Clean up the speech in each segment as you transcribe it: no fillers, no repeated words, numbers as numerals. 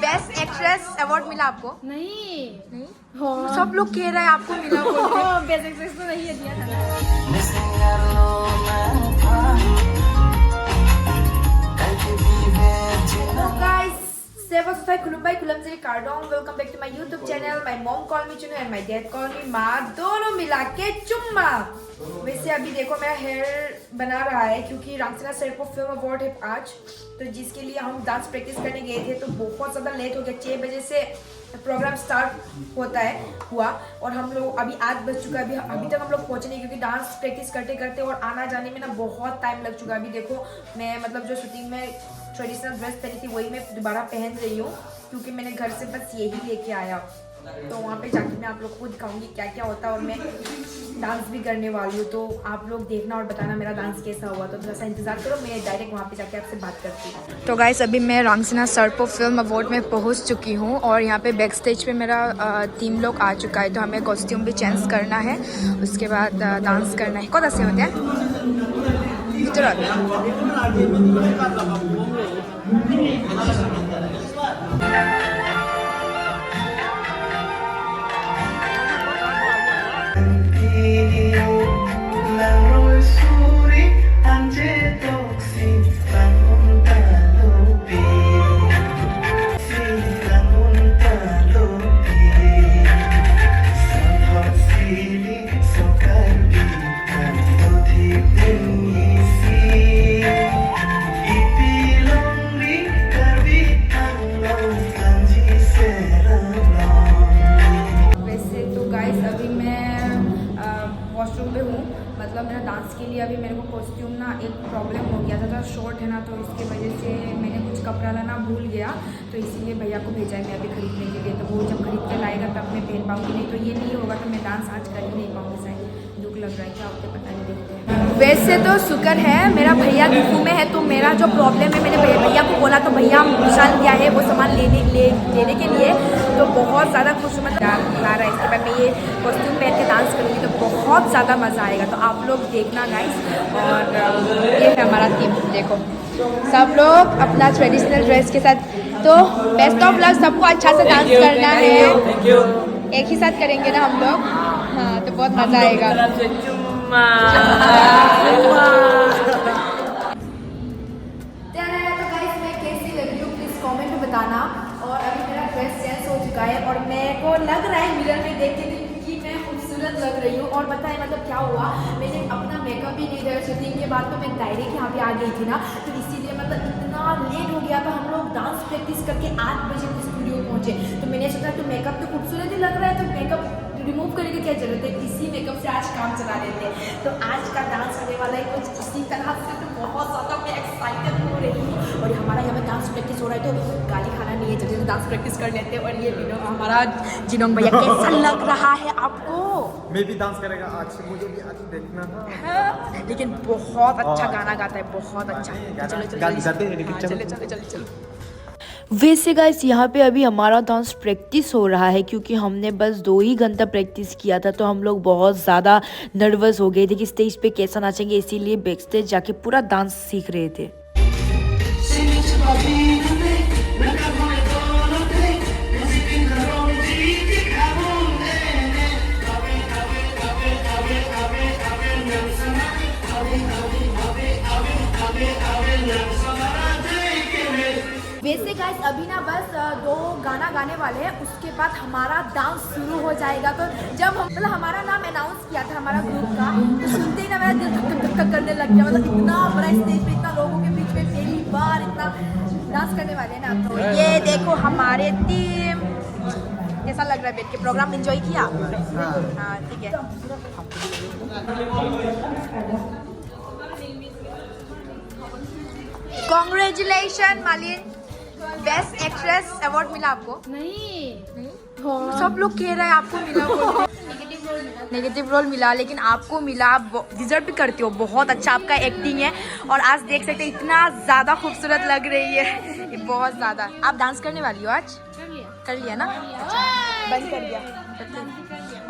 Best actress award मिला आपको? नहीं नहीं, हाँ। सब लोग कह रहे हैं आपको मिला बोल के। बेस्ट एक्ट्रेस तो नहीं है दिया था। Welcome back to my YouTube channel. My mom call me Chunu and my dad call me माँ, दोनों मिला के चुम्मा। वैसे अभी देखो मेरा हेयर बना रहा है क्योंकि रामसेना सर को फिल्म अवार्ड है आज, तो जिसके लिए हम डांस प्रैक्टिस करने गए थे, तो बहुत ज़्यादा लेट हो गया। 6 बजे से प्रोग्राम स्टार्ट हुआ और हम लोग अभी 8 बज चुका है। अभी तक हम लोग पहुंचे नहीं क्योंकि डांस प्रैक्टिस करते करते और आना जाने में ना बहुत टाइम लग चुका है। अभी देखो मैं मतलब जो शूटिंग में ट्रेडिशनल ड्रेस पहनी थी वही मैं दोबारा पहन रही हूँ क्योंकि मैंने घर से बस यही लेके आया। तो वहाँ पे जाके मैं आप लोग को दिखाऊंगी क्या क्या होता है और मैं डांस भी करने वाली हूँ। तो आप लोग देखना और बताना मेरा डांस कैसा हुआ। तो थोड़ा सा इंतजार करो, मैं डायरेक्ट वहाँ पे जाके आपसे बात करती हूँ। तो गाइस अभी मैं रामसेना सर्पो फिल्म अवार्ड में पहुँच चुकी हूँ और यहाँ पे बैक स्टेज पे मेरा टीम लोग आ चुका है। तो हमें कॉस्ट्यूम भी चेंज करना है, उसके बाद डांस करना है। कौन से होते हैं वॉशरूम पे हूँ। मतलब मेरा डांस के लिए अभी मेरे को कॉस्ट्यूम ना एक प्रॉब्लम हो गया था शॉर्ट है ना, तो इसके वजह से मैंने कुछ कपड़ा लाना भूल गया, तो इसीलिए भैया को भेजा है मैं अभी खरीदने के लिए। तो वो जब खरीद के लाएगा तब मैं पहन पाऊँगी, नहीं तो ये नहीं होगा तो मैं डांस आज कर ही नहीं पाऊँगी। शायद दुख लग रहा है क्या होते पता नहीं, देखते हैं। वैसे तो शुक्र है मेरा भैया गुफू में है, तो मेरा जो प्रॉब्लम है मैंने भैया को बोला तो भैया निशान दिया है वो सामान लेने के लिए। तो बहुत ज़्यादा खुशमत ला रहा है। इसके बाद मैं ये कॉस्ट्यूम पहन के डांस करूँगी तो बहुत ज़्यादा मज़ा आएगा। तो आप लोग देखना गाइस। और ये है हमारा टीम, देखो सब लोग अपना ट्रेडिशनल ड्रेस के साथ। तो बेस्ट ऑफ लक, सबको अच्छा से डांस करना है। एक ही साथ करेंगे ना हम लोग, हाँ तो बहुत मज़ा आएगा। तो गाइस मैं कैसी लग रही हूँ प्लीज़ कमेंट में बताना। और अभी मेरा ड्रेस चेंज हो चुका है और मेरे को लग रहा है मिरर में देख के कि मैं खूबसूरत लग रही हूँ। और बताएं मतलब क्या हुआ, मैंने अपना मेकअप भी नहीं किया शूटिंग के बाद, तो मैं डायरेक्ट यहाँ पे आ गई थी ना, तो इसीलिए मतलब इतना लेट हो गया था। हम लोग डांस प्रैक्टिस करके 8 बजे स्टूडियो पहुँचे, तो मैंने सोचा कि मेकअप तो खूबसूरत ही लग रहा है तो मेकअप रिमूव करने की क्या जरूरत है, इसी मेकअप से आज काम चला लेते हैं। तो आज का डांस होने वाला है कुछ इसी तरह से, तो बहुत ज़्यादा मैं एक्साइटेड हो रही हूँ। और हमारा यहाँ पे डांस प्रैक्टिस हो रहा है तो गाली खाना नहीं है, जल्दी से डांस प्रैक्टिस कर लेते हैं। और ये हमारा जिनोंग भैया कैसा लग रहा है आपको? मैं भी डांस करेगा आज, मुझे भी आज देखना था। लेकिन बहुत अच्छा गाना गाता है, बहुत अच्छा। चलो। वैसे गाइस यहाँ पे अभी हमारा डांस प्रैक्टिस हो रहा है क्योंकि हमने बस 2 ही घंटा प्रैक्टिस किया था, तो हम लोग बहुत ज़्यादा नर्वस हो गए थे कि स्टेज पे कैसा नाचेंगे, इसीलिए बैक स्टेज जाके पूरा डांस सीख रहे थे। वैसे गाइस अभी ना बस 2 गाना गाने वाले हैं, उसके बाद हमारा डांस शुरू हो जाएगा। तो जब हम मतलब हमारा नाम अनाउंस किया था हमारा ग्रुप का, तो सुनते ही ना मेरा दिल धक धक धक करने लग गया। मतलब इतना बड़ा स्टेज पे इतना लोगों के बीच में पहली बार इतना डांस करने वाले हैं ना। तो ये देखो हमारे टीम कैसा लग रहा है, बैठ के प्रोग्राम एंजॉय किया? हाँ ठीक है। कॉन्ग्रेचुलेशन मालिन, बेस्ट एक्ट्रेस अवार्ड मिला आपको? नहीं हाँ। सब लोग कह रहे हैं आपको मिला, नेगेटिव रोल मिला, लेकिन आपको मिला। आप डिजर्व भी करते हो, बहुत अच्छा आपका एक्टिंग है। और आज देख सकते हैं इतना ज़्यादा खूबसूरत लग रही है, ये बहुत ज़्यादा। आप डांस करने वाली हो आज? कर लिया ना? अच्छा बंद कर दिया।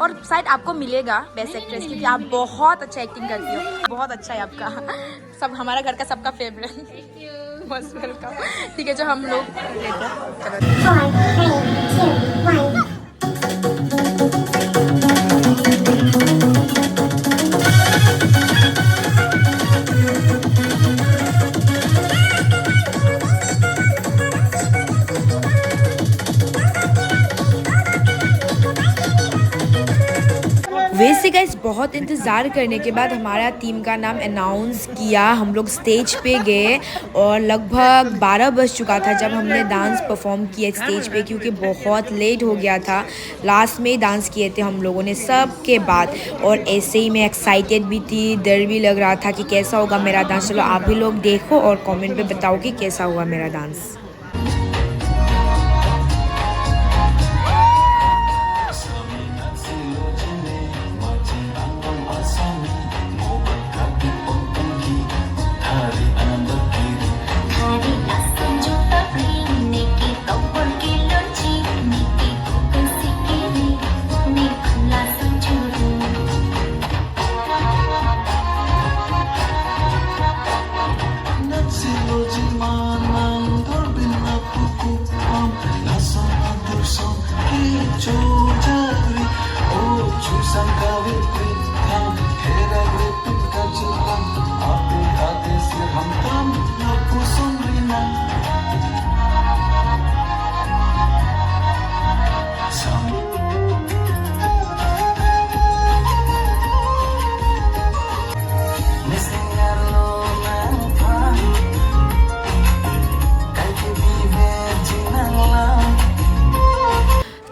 और शायद आपको मिलेगा बेस्ट एक्ट्रेस क्योंकि आप बहुत अच्छा एक्टिंग करती हो, बहुत अच्छा है आपका। सब हमारा घर का सबका फेवरेट। Most welcome. ठीक है, जो हम लोग लेते हैं। 3, 2, 1। वैसे गाइस बहुत इंतज़ार करने के बाद हमारा टीम का नाम अनाउंस किया। हम लोग स्टेज पे गए और लगभग 12 बज चुका था जब हमने डांस परफॉर्म किया स्टेज पे, क्योंकि बहुत लेट हो गया था। लास्ट में डांस किए थे हम लोगों ने सब के बाद, और ऐसे ही मैं एक्साइटेड भी थी, डर भी लग रहा था कि कैसा होगा मेरा डांस। चलो आप भी लोग देखो और कमेंट पे बताओ कि कैसा हुआ मेरा डांस।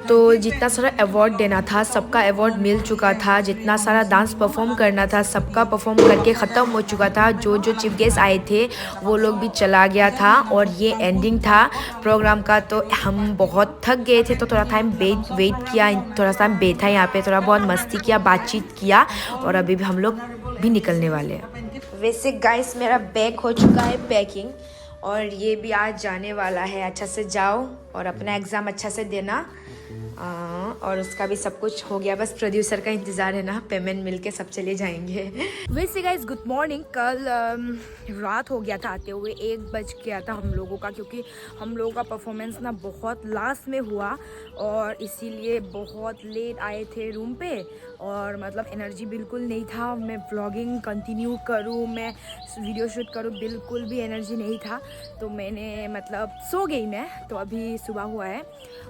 तो जितना सारा अवार्ड देना था सबका अवार्ड मिल चुका था, जितना सारा डांस परफॉर्म करना था सबका परफॉर्म करके ख़त्म हो चुका था। जो जो चीफ गेस्ट आए थे वो लोग भी चला गया था और ये एंडिंग था प्रोग्राम का। तो हम बहुत थक गए थे, तो थोड़ा टाइम वेट किया, थोड़ा टाइम बैठा यहाँ पे, थोड़ा बहुत मस्ती किया, बातचीत किया, और अभी भी हम लोग भी निकलने वाले हैं। वैसे गाइस मेरा बैग हो चुका है पैकिंग, और ये भी आज जाने वाला है। अच्छा से जाओ और अपना एग्ज़ाम अच्छा से देना, और उसका भी सब कुछ हो गया, बस प्रोड्यूसर का इंतज़ार है ना, पेमेंट मिलके सब चले जाएंगे। वैसे गाइस गुड मॉर्निंग। कल रात हो गया था आते हुए, 1 बज गया था हम लोगों का, क्योंकि हम लोगों का परफॉर्मेंस ना बहुत लास्ट में हुआ और इसीलिए बहुत लेट आए थे रूम पे, और मतलब एनर्जी बिल्कुल नहीं था। मैं व्लॉगिंग कंटिन्यू करूँ, मैं वीडियो शूट करूँ, बिल्कुल भी एनर्जी नहीं था। तो मैंने मतलब सो गई मैं। तो अभी सुबह हुआ है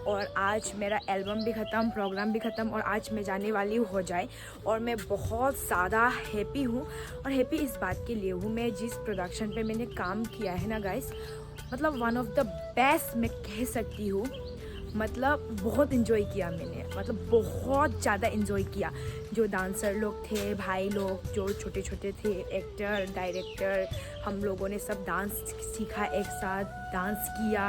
और आज मेरा एल्बम भी ख़त्म, प्रोग्राम भी ख़त्म, और आज मैं जाने वाली हो जाए। और मैं बहुत ज़्यादा हैप्पी हूँ, और हैप्पी इस बात के लिए हूँ, मैं जिस प्रोडक्शन पे मैंने काम किया है ना गाइस, मतलब वन ऑफ द बेस्ट मैं कह सकती हूँ। मतलब बहुत इन्जॉय किया मैंने, मतलब बहुत ज़्यादा इन्जॉय किया। जो डांसर लोग थे, भाई लोग जो छोटे छोटे थे, एक्टर, डायरेक्टर, हम लोगों ने सब डांस सीखा, एक साथ डांस किया।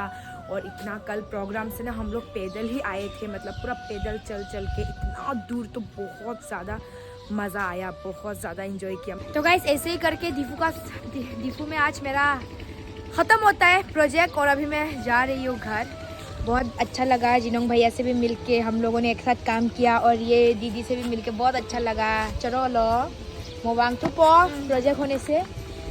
और इतना कल प्रोग्राम से ना हम लोग पैदल ही आए थे, मतलब पूरा पैदल चल चल के इतना दूर, तो बहुत ज़्यादा मज़ा आया, बहुत ज़्यादा इन्जॉय किया। तो गाइस ऐसे ही करके दीफू में आज मेरा ख़त्म होता है प्रोजेक्ट, और अभी मैं जा रही हूँ घर। बहुत अच्छा लगा, जिनोंग भैया से भी मिलके, हम लोगों ने एक साथ काम किया, और ये दीदी से भी मिलके बहुत अच्छा लगा। चलो लो मोबांग तो प्रोजेक्ट होने से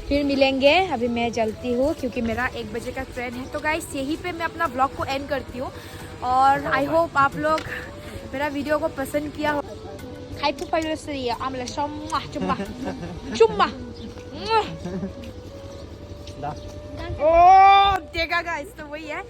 फिर मिलेंगे। अभी मैं चलती हूँ क्योंकि मेरा 1 बजे का ट्रेन है। तो गाइस यहीं पे मैं अपना ब्लॉग को एंड करती हूँ, और आई होप आप लोग मेरा वीडियो को पसंद किया हो। देखा गाइस, तो वही है,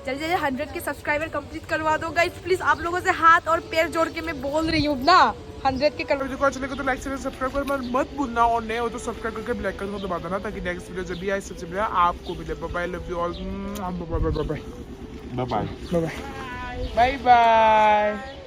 जल्दी जल्दी 100 के सब्सक्राइबर कंप्लीट करवा दो गाइस प्लीज। आप लोगों से हाथ और पैर जोड़ के मैं बोल रही हूँ ना, 100 के कर। वीडियो अच्छे लगे तो लाइक शेयर सब्सक्राइब करना मत भूलना, और नए हो तो सब्सक्राइब करके बेल आइकन को दबा देना, ताकि नेक्स्ट वीडियो जब भी आए सबसे पहले आपको मिले। Bye bye, love you all, bye bye bye bye bye bye bye bye.